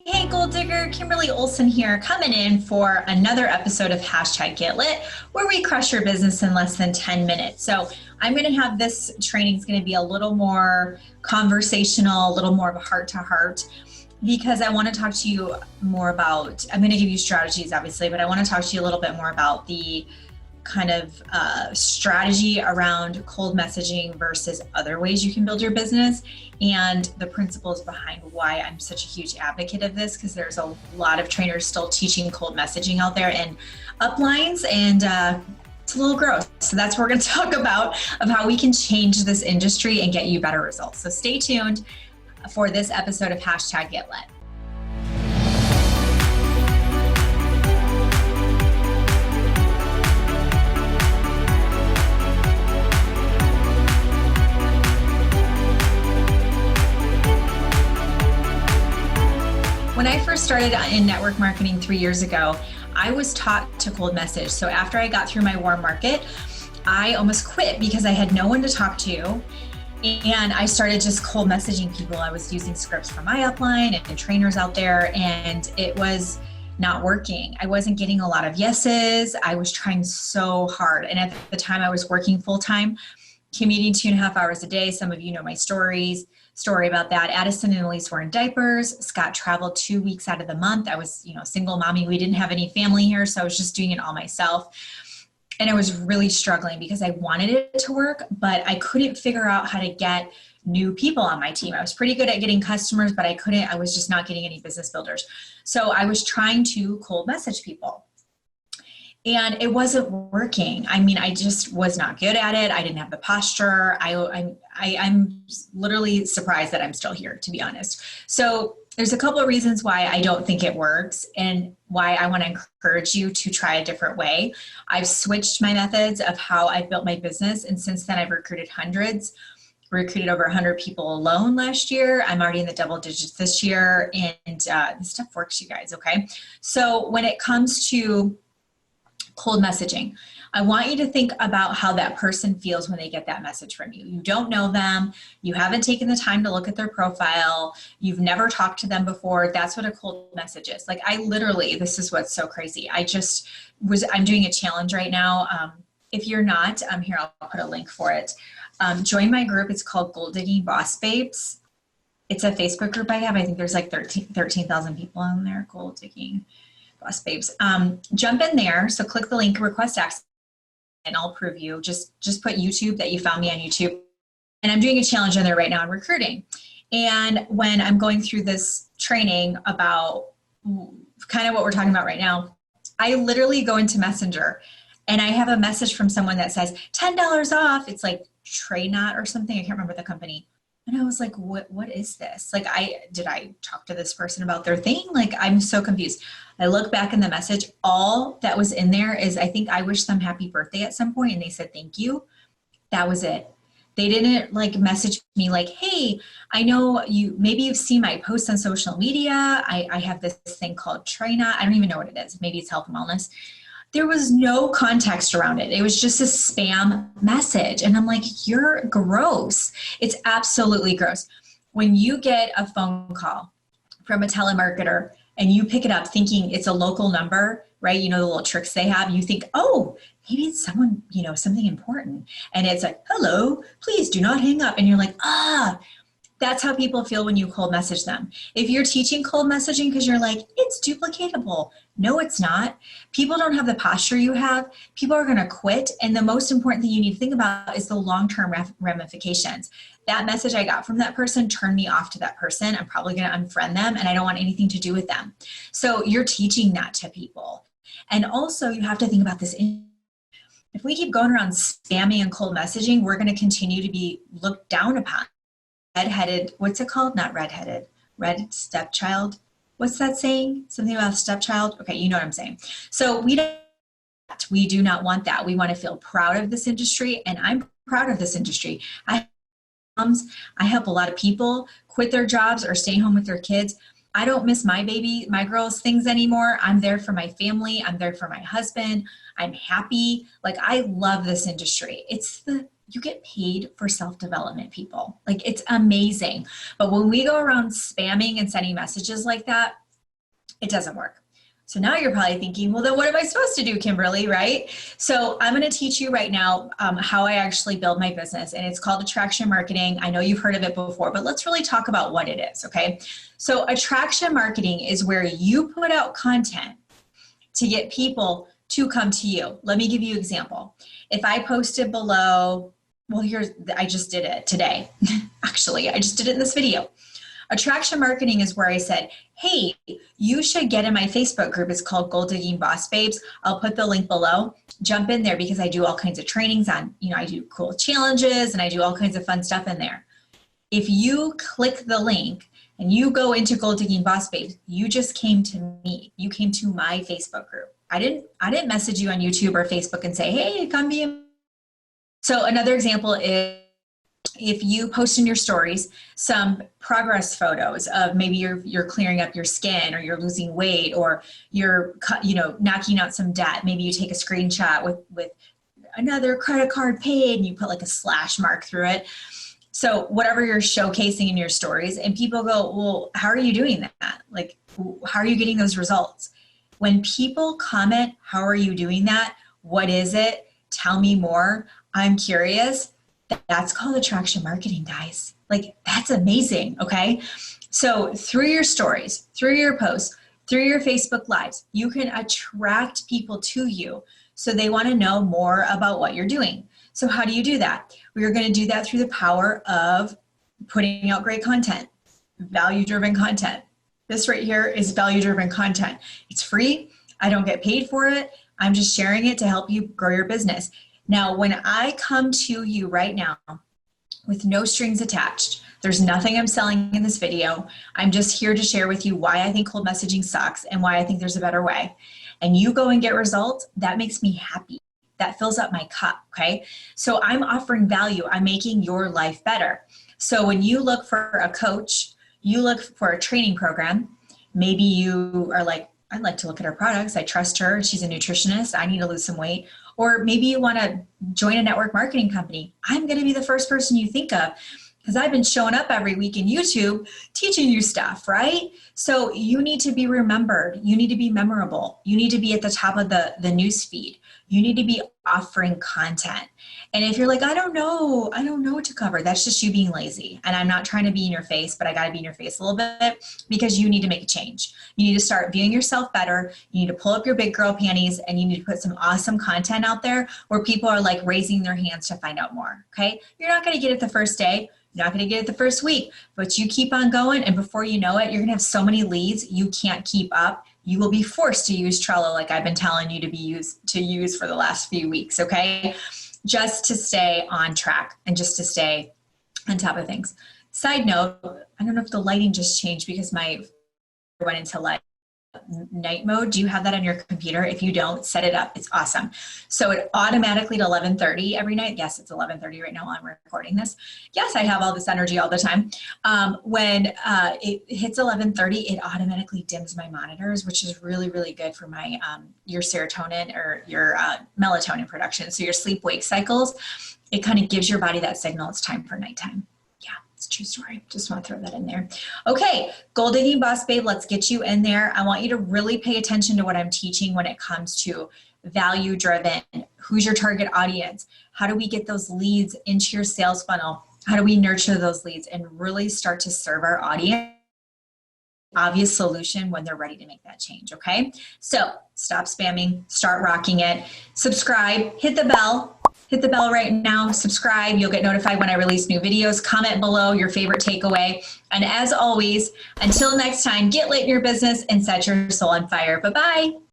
Hey Gold Digger, Kimberly Olson here, coming in for another episode of Hashtag Get Lit, where we crush your business in less than 10 minutes. So I'm going to have this training is going to be a little more conversational, a little more of a heart to heart, because I want to talk to you more about, I'm going to give you strategies obviously, but I want to talk to you a little bit more about the kind of strategy around cold messaging versus other ways you can build your business, and the principles behind why I'm such a huge advocate of this, because there's a lot of trainers still teaching cold messaging out there and uplines, and it's a little gross. So that's what we're going to talk about, of how we can change this industry and get you better results. So stay tuned for this episode of Hashtag Get Lit. When I first started in network marketing 3 years ago, I was taught to cold message. So after I got through my warm market, I almost quit because I had no one to talk to. And I started just cold messaging people. I was using scripts from my upline and trainers out there, and it was not working. I wasn't getting a lot of yeses. I was trying so hard. And at the time I was working full time, commuting 2.5 hours a day. Some of you know my story about that. Addison and Elise were in diapers. Scott traveled 2 weeks out of the month. I was, single mommy. We didn't have any family here, so I was just doing it all myself. And I was really struggling because I wanted it to work, but I couldn't figure out how to get new people on my team. I was pretty good at getting customers, but I was just not getting any business builders. So I was trying to cold message people, and it wasn't working. I mean, I just was not good at it. I didn't have the posture. I'm literally surprised that I'm still here, to be honest. So there's a couple of reasons why I don't think it works and why I want to encourage you to try a different way. I've switched my methods of how I've built my business, and since then I've recruited hundreds. Recruited over 100 people alone last year. I'm already in the double digits this year, and this stuff works, you guys, okay? So when it comes to cold messaging, I want you to think about how that person feels when they get that message from you. You don't know them. You haven't taken the time to look at their profile. You've never talked to them before. That's what a cold message is. Like, this is what's so crazy. I'm doing a challenge right now. If you're not, here, I'll put a link for it. Join my group. It's called Gold Digging Boss Babes. It's a Facebook group I have. I think there's like 13,000 people on there. Gold Digging Boss Babes. Jump in there. So click the link, request access, and I'll prove you. Just put YouTube, that you found me on YouTube. And I'm doing a challenge on there right now on recruiting. And when I'm going through this training about kind of what we're talking about right now, I literally go into Messenger and I have a message from someone that says $10 off. It's like Traynot or something. I can't remember the company. And I was like, what is this? Like, did I talk to this person about their thing? Like, I'm so confused. I look back in the message, all that was in there is, I think I wished them happy birthday at some point and they said, thank you. That was it. They didn't like message me like, hey, I know maybe you've seen my posts on social media. I have this thing called Traynot. I don't even know what it is. Maybe it's health and wellness. There was no context around it. It was just a spam message. And I'm like, you're gross. It's absolutely gross. When you get a phone call from a telemarketer and you pick it up thinking it's a local number, right? You know, the little tricks they have, you think, oh, maybe it's someone, something important. And it's like, hello, please do not hang up. And you're like, that's how people feel when you cold message them. If you're teaching cold messaging because you're like, it's duplicatable. No, it's not. People don't have the posture you have. People are going to quit. And the most important thing you need to think about is the long-term ramifications. That message I got from that person turned me off to that person. I'm probably going to unfriend them and I don't want anything to do with them. So you're teaching that to people. And also you have to think about this. If we keep going around spamming and cold messaging, we're going to continue to be looked down upon. Redheaded, what's it called? Not redheaded, red stepchild. What's that saying? Something about stepchild? Okay, you know what I'm saying. So we do not want that. We want to feel proud of this industry, and I'm proud of this industry. I help a lot of people quit their jobs or stay home with their kids. I don't miss my girls' things anymore. I'm there for my family. I'm there for my husband. I'm happy. Like, I love this industry. You get paid for self-development, people. Like, it's amazing. But when we go around spamming and sending messages like that, It doesn't work. So now you're probably thinking, well, then what am I supposed to do, Kimberly, right? So I'm going to teach you right now how I actually build my business, and it's called attraction marketing. I know you've heard of it before, but let's really talk about what it is, okay? So attraction marketing is where you put out content to get people to come to you. Let me give you an example. If I posted below, well, I just did it today. Actually, I just did it in this video. Attraction marketing is where I said, hey, you should get in my Facebook group. It's called Gold Digging Boss Babes. I'll put the link below. Jump in there because I do all kinds of trainings on, I do cool challenges and I do all kinds of fun stuff in there. If you click the link and you go into Gold Digging Boss Babes, you just came to me. You came to my Facebook group. I didn't message you on YouTube or Facebook and say, hey, come be in. So another example is, if you post in your stories some progress photos of maybe you're clearing up your skin, or you're losing weight, or you're knocking out some debt, maybe you take a screenshot with another credit card paid and you put like a slash mark through it. So whatever you're showcasing in your stories, and people go, well, how are you doing that? Like, how are you getting those results? When people comment, how are you doing that? What is it? Tell me more. I'm curious. That's called attraction marketing, guys. Like, that's amazing, okay? So through your stories, through your posts, through your Facebook Lives, you can attract people to you so they want to know more about what you're doing. So how do you do that? We are going to do that through the power of putting out great content, value-driven content. This right here is value-driven content. It's free. I don't get paid for it. I'm just sharing it to help you grow your business. Now, when I come to you right now with no strings attached, there's nothing I'm selling in this video. I'm just here to share with you why I think cold messaging sucks and why I think there's a better way. And you go and get results, that makes me happy. That fills up my cup, okay? So I'm offering value. I'm making your life better. So when you look for a coach, you look for a training program, maybe you are like, I'd like to look at her products. I trust her. She's a nutritionist. I need to lose some weight. Or maybe you want to join a network marketing company. I'm going to be the first person you think of because I've been showing up every week in YouTube teaching you stuff, right? So you need to be remembered. You need to be memorable. You need to be at the top of the news feed. You need to be offering content. And if you're like, I don't know what to cover, that's just you being lazy. And I'm not trying to be in your face, but I got to be in your face a little bit because you need to make a change. You need to start viewing yourself better. You need to pull up your big girl panties and you need to put some awesome content out there where people are like raising their hands to find out more, okay? You're not going to get it the first day. You're not going to get it the first week, but you keep on going. And before you know it, you're going to have so many leads, you can't keep up. You will be forced to use Trello like I've been telling you to use for the last few weeks, okay? Just to stay on track and just to stay on top of things. Side note, I don't know if the lighting just changed because my went into night mode. Do you have that on your computer? If you don't, set it up. It's awesome. So it automatically at 11:30 every night. Yes, it's 11:30 right now while I'm recording this. Yes, I have all this energy all the time. When it hits 11:30, it automatically dims my monitors, which is really, really good for my your serotonin or your melatonin production. So your sleep-wake cycles, it kind of gives your body that signal it's time for nighttime. Yeah, it's a true story. Just want to throw that in there. Okay, Gold Digging Boss Babe, let's get you in there. I want you to really pay attention to what I'm teaching when it comes to value-driven. Who's your target audience? How do we get those leads into your sales funnel? How do we nurture those leads and really start to serve our audience? Obvious solution when they're ready to make that change, okay? So stop spamming, start rocking it. Subscribe, hit the bell. Hit the bell right now, subscribe. You'll get notified when I release new videos. Comment below your favorite takeaway. And as always, until next time, get lit in your business and set your soul on fire. Bye-bye.